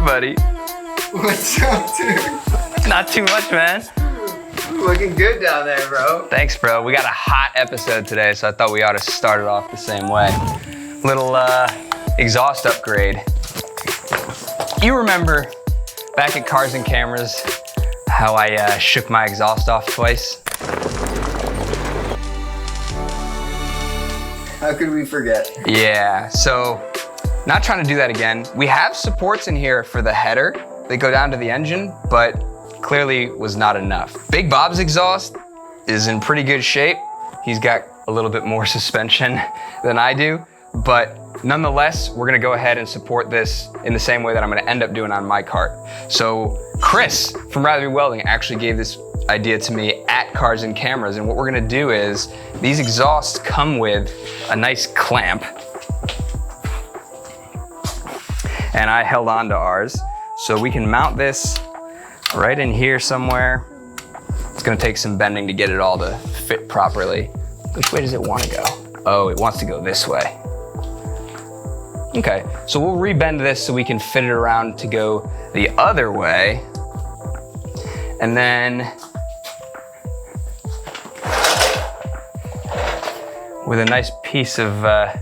buddy. What's up, dude? Not too much, man. Looking good down there, bro. Thanks, bro. We got a hot episode today, so I thought we ought to start it off the same way. Little exhaust upgrade. You remember back at Cars and Cameras how I shook my exhaust off twice? How could we forget? Yeah, so not trying to do that again. We have supports in here for the header. They go down to the engine, but clearly was not enough. Big Bob's exhaust is in pretty good shape. He's got a little bit more suspension than I do, but nonetheless, we're gonna go ahead and support this in the same way that I'm gonna end up doing on my kart. So Chris from Rather Be Welding actually gave this idea to me at Cars and Cameras, and what we're gonna do is, these exhausts come with a nice clamp, and I held on to ours, so we can mount this right in here somewhere. It's gonna take some bending to get it all to fit properly. Which way does it wanna go? Oh, it wants to go this way. Okay, so we'll rebend this so we can fit it around to go the other way. And then, with a nice piece of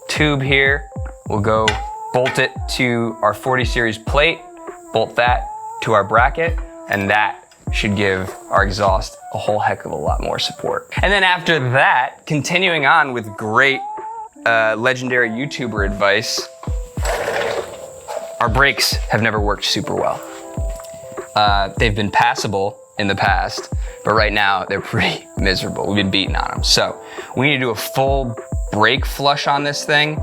tube here, we'll go bolt it to our 40 series plate, bolt that to our bracket, and that should give our exhaust a whole heck of a lot more support. And then after that, continuing on with great legendary YouTuber advice, our brakes have never worked super well. They've been passable in the past, but right now they're pretty miserable. We've been beating on them. So we need to do a full brake flush on this thing,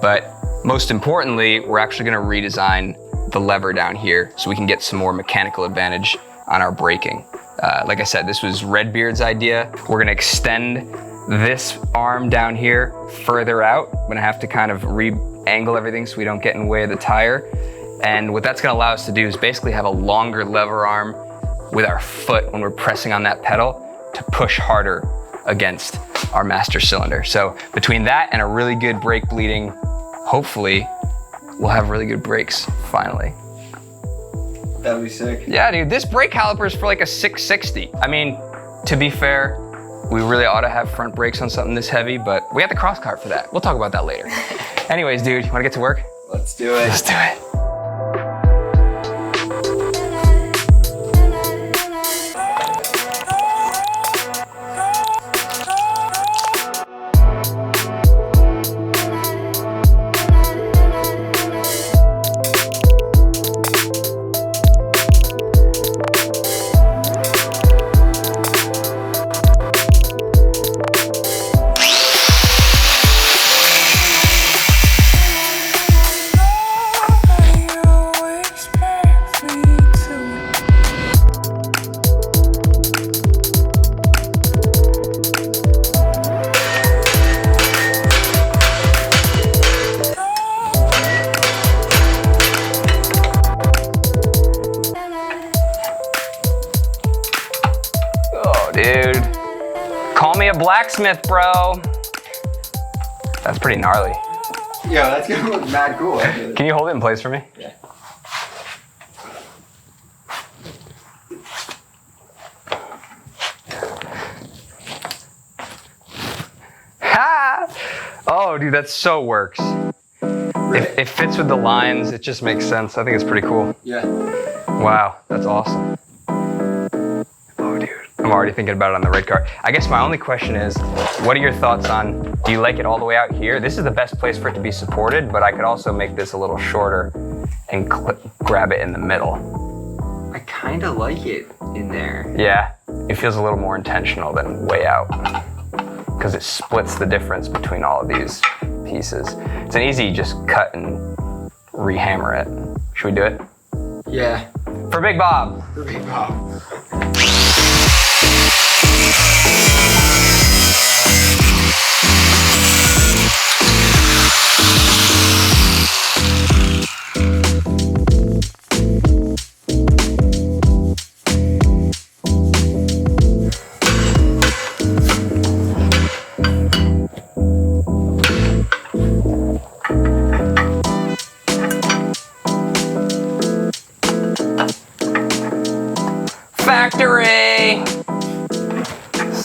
but most importantly, we're actually gonna redesign the lever down here so we can get some more mechanical advantage on our braking. Like I said, this was Redbeard's idea. We're gonna extend this arm down here further out. I'm gonna have to kind of re-angle everything so we don't get in the way of the tire. And what that's gonna allow us to do is basically have a longer lever arm with our foot when we're pressing on that pedal to push harder against our master cylinder. So between that and a really good brake bleeding, hopefully we'll have really good brakes finally. That'd be sick. Yeah, dude, this brake caliper is for like a 660. I mean, to be fair, we really ought to have front brakes on something this heavy, but we got the cross cart for that. We'll talk about that later. Anyways, dude, you wanna get to work? Let's do it. Let's do it. Dude, call me a blacksmith, bro. That's pretty gnarly. Yo, that's gonna look mad cool. Can you hold it in place for me? Yeah. Ha! Oh, dude, that so works. It fits with the lines. It just makes sense. I think it's pretty cool. Yeah. Wow, that's awesome. Oh, dude, I'm already thinking about it on the red car. I guess my only question is, what are your thoughts on, do you like it all the way out here? This is the best place for it to be supported, but I could also make this a little shorter and grab it in the middle. I kind of like it in there. Yeah, it feels a little more intentional than way out, because it splits the difference between all of these pieces. It's an easy just cut and rehammer it. Should we do it? Yeah. For Big Bob. For Big Bob.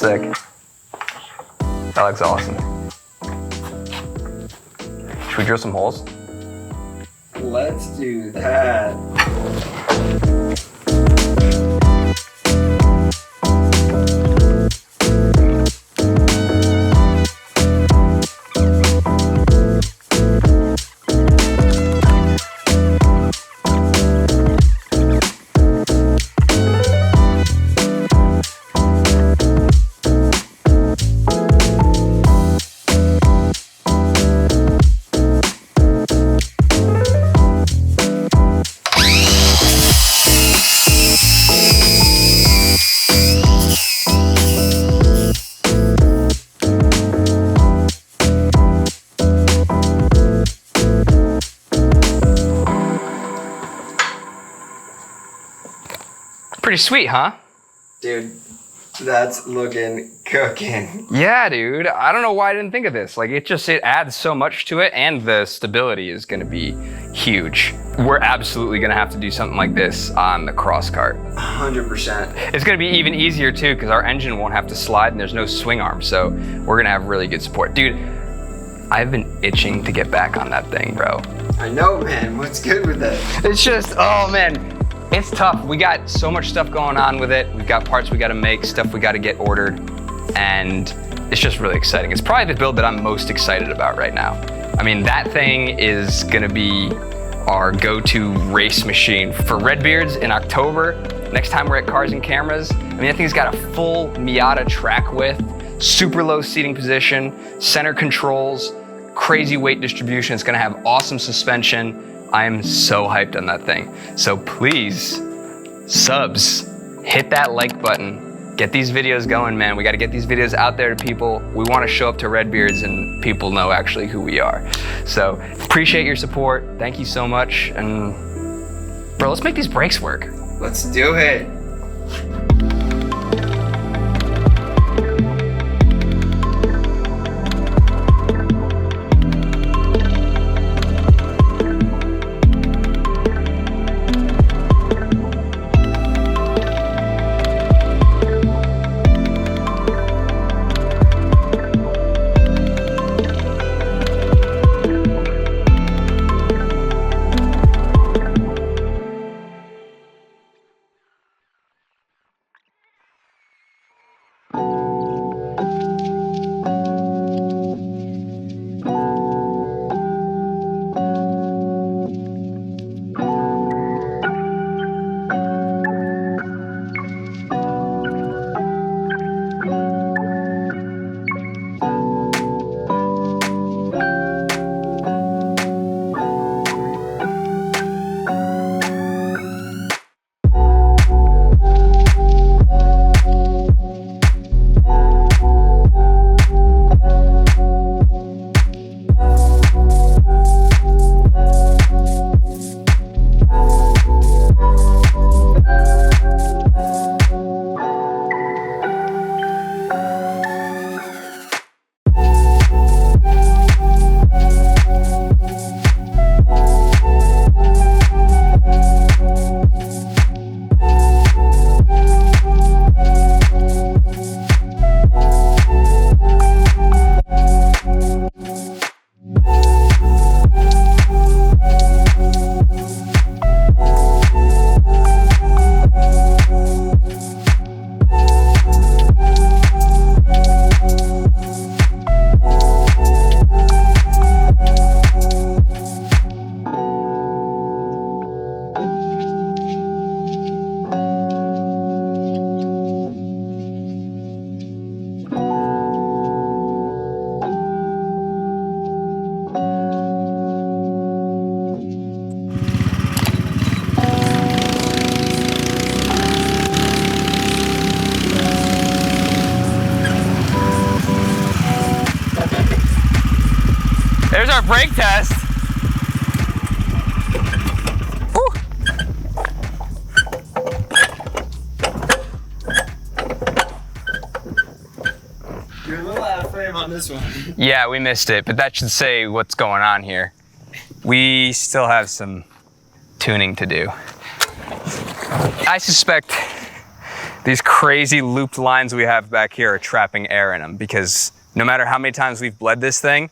sick. That looks awesome. Should we drill some holes? Let's do that. Pretty sweet, huh? Dude, that's looking cooking. Yeah, dude. I don't know why I didn't think of this. Like, it adds so much to it, and the stability is gonna be huge. We're absolutely gonna have to do something like this on the cross cart. 100%. It's gonna be even easier too, because our engine won't have to slide and there's no swing arm, so we're gonna have really good support. Dude, I've been itching to get back on that thing, bro. I know, man. What's good with it? It's just, oh man, it's tough. We got so much stuff going on with it. We've got parts we gotta make, stuff we gotta get ordered, and it's just really exciting. It's probably the build that I'm most excited about right now. I mean, that thing is gonna be our go-to race machine. For Redbeards in October, next time we're at Cars and Cameras, I mean, that thing's got a full Miata track width, super low seating position, center controls, crazy weight distribution. It's gonna have awesome suspension. I'm so hyped on that thing. So please, subs, hit that like button. Get these videos going, man. We gotta get these videos out there to people. We wanna show up to Redbeards and people know actually who we are. So appreciate your support. Thank you so much. And bro, let's make these brakes work. Let's do it. There's our brake test. Woo. You're a little out of frame on this one. Yeah, we missed it, but that should say what's going on here. We still have some tuning to do. I suspect These crazy looped lines we have back here are trapping air in them because no matter how many times we've bled this thing,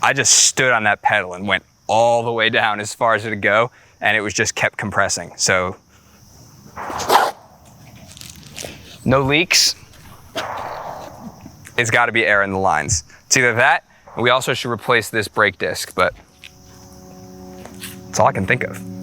I just stood on that pedal and went all the way down as far as it would go, and it was just kept compressing. So, no leaks. It's got to be air in the lines. It's either that, and we also should replace this brake disc, but that's all I can think of.